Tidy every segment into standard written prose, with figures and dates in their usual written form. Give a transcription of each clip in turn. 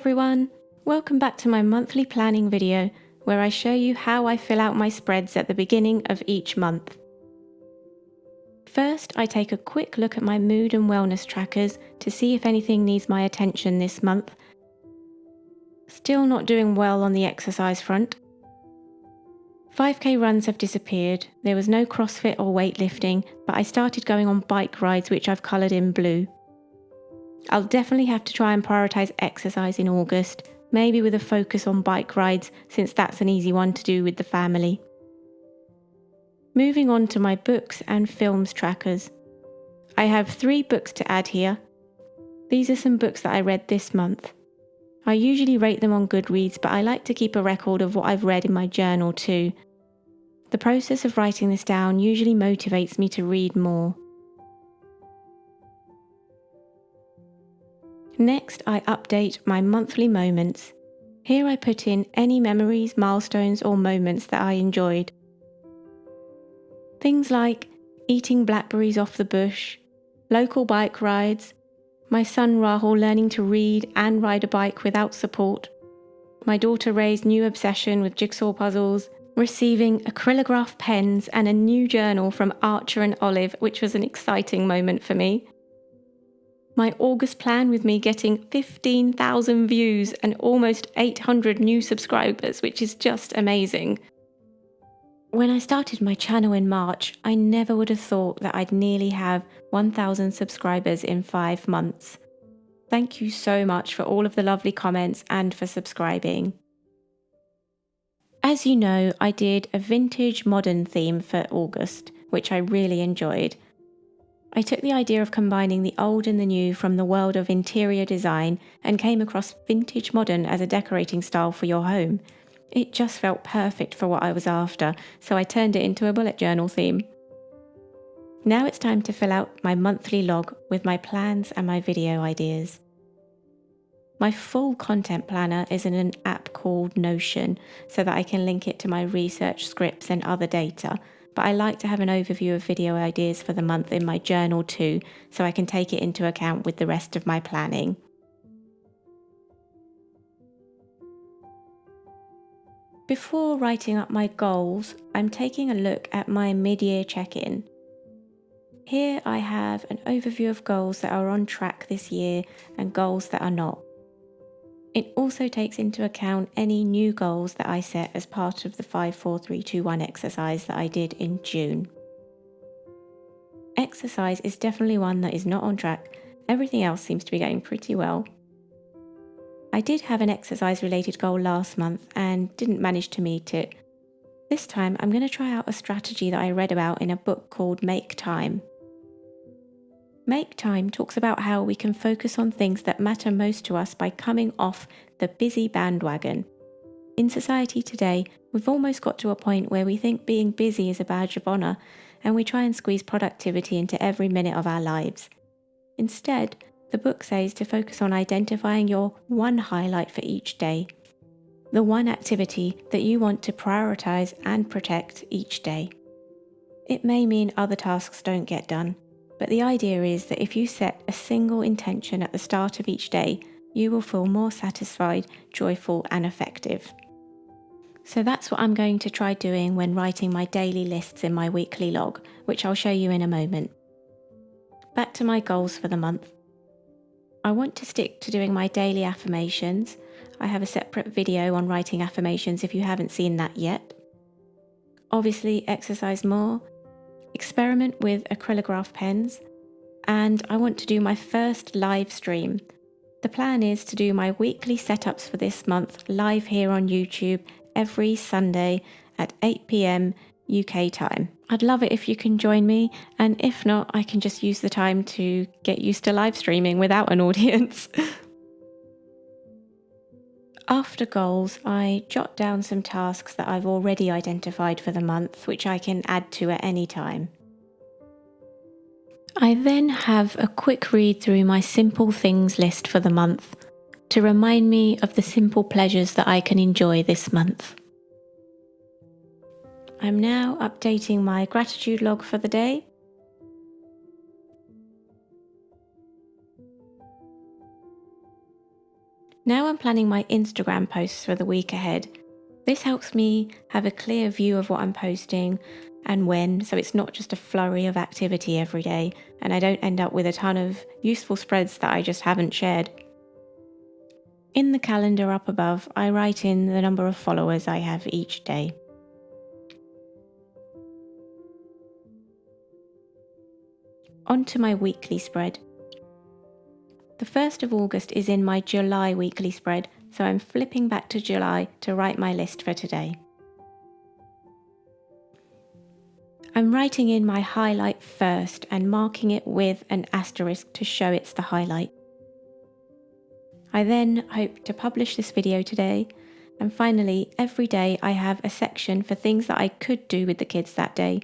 everyone! Welcome back to my monthly planning video where I show you how I fill out my spreads at the beginning of each month. First, I take a quick look at my mood and wellness trackers to see if anything needs my attention this month. Still not doing well on the exercise front. 5k runs have disappeared, there was no CrossFit or weightlifting, but I started going on bike rides which I've coloured in blue. I'll definitely have to try and prioritise exercise in August, maybe with a focus on bike rides since that's an easy one to do with the family. Moving on to my books and films trackers. I have 3 books to add here. These are some books that I read this month. I usually rate them on Goodreads, but I like to keep a record of what I've read in my journal too. The process of writing this down usually motivates me to read more. Next, I update my monthly moments. Here I put in any memories, milestones or moments that I enjoyed. Things like eating blackberries off the bush, local bike rides, my son Rahul learning to read and ride a bike without support, my daughter Ray's new obsession with jigsaw puzzles, receiving acrylograph pens and a new journal from Archer and Olive, which was an exciting moment for me. My August plan with me getting 15,000 views and almost 800 new subscribers, which is just amazing. When I started my channel in March, I never would have thought that I'd nearly have 1,000 subscribers in 5 months. Thank you so much for all of the lovely comments and for subscribing. As you know, I did a vintage modern theme for August, which I really enjoyed. I took the idea of combining the old and the new from the world of interior design and came across vintage modern as a decorating style for your home. It just felt perfect for what I was after, so I turned it into a bullet journal theme. Now it's time to fill out my monthly log with my plans and my video ideas. My full content planner is in an app called Notion so that I can link it to my research scripts and other data. But I like to have an overview of video ideas for the month in my journal too, so I can take it into account with the rest of my planning. Before writing up my goals, I'm taking a look at my mid-year check-in. Here I have an overview of goals that are on track this year and goals that are not. It also takes into account any new goals that I set as part of the 5-4-3-2-1 exercise that I did in June. Exercise is definitely one that is not on track. Everything else seems to be going pretty well. I did have an exercise related goal last month and didn't manage to meet it. This time I'm going to try out a strategy that I read about in a book called Make Time. Make Time talks about how we can focus on things that matter most to us by coming off the busy bandwagon. In society today, we've almost got to a point where we think being busy is a badge of honour, and we try and squeeze productivity into every minute of our lives. Instead, the book says to focus on identifying your one highlight for each day, the one activity that you want to prioritise and protect each day. It may mean other tasks don't get done, but the idea is that if you set a single intention at the start of each day, you will feel more satisfied, joyful and effective. So that's what I'm going to try doing when writing my daily lists in my weekly log, which I'll show you in a moment. Back to my goals for the month. I want to stick to doing my daily affirmations. I have a separate video on writing affirmations if you haven't seen that yet. Obviously, exercise more. Experiment with acrylograph pens, and I want to do my first live stream. The plan is to do my weekly setups for this month live here on YouTube every Sunday at 8 p.m. UK time. I'd love it if you can join me, and if not, I can just use the time to get used to live streaming without an audience. After goals, I jot down some tasks that I've already identified for the month, which I can add to at any time. I then have a quick read through my simple things list for the month to remind me of the simple pleasures that I can enjoy this month. I'm now updating my gratitude log for the day. Now I'm planning my Instagram posts for the week ahead. This helps me have a clear view of what I'm posting and when, so it's not just a flurry of activity every day and I don't end up with a ton of useful spreads that I just haven't shared. In the calendar up above, I write in the number of followers I have each day. On to my weekly spread. The 1st of August is in my July weekly spread, so I'm flipping back to July to write my list for today. I'm writing in my highlight first and marking it with an asterisk to show it's the highlight. I then hope to publish this video today, and finally, every day I have a section for things that I could do with the kids that day.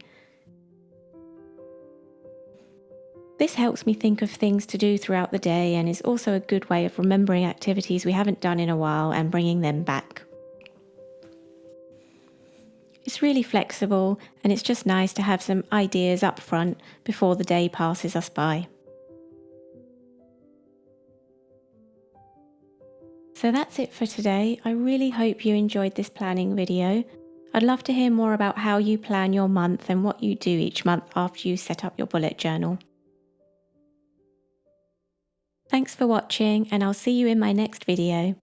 This helps me think of things to do throughout the day and is also a good way of remembering activities we haven't done in a while and bringing them back. It's really flexible and it's just nice to have some ideas up front before the day passes us by. So that's it for today. I really hope you enjoyed this planning video. I'd love to hear more about how you plan your month and what you do each month after you set up your bullet journal. Thanks for watching, and I'll see you in my next video.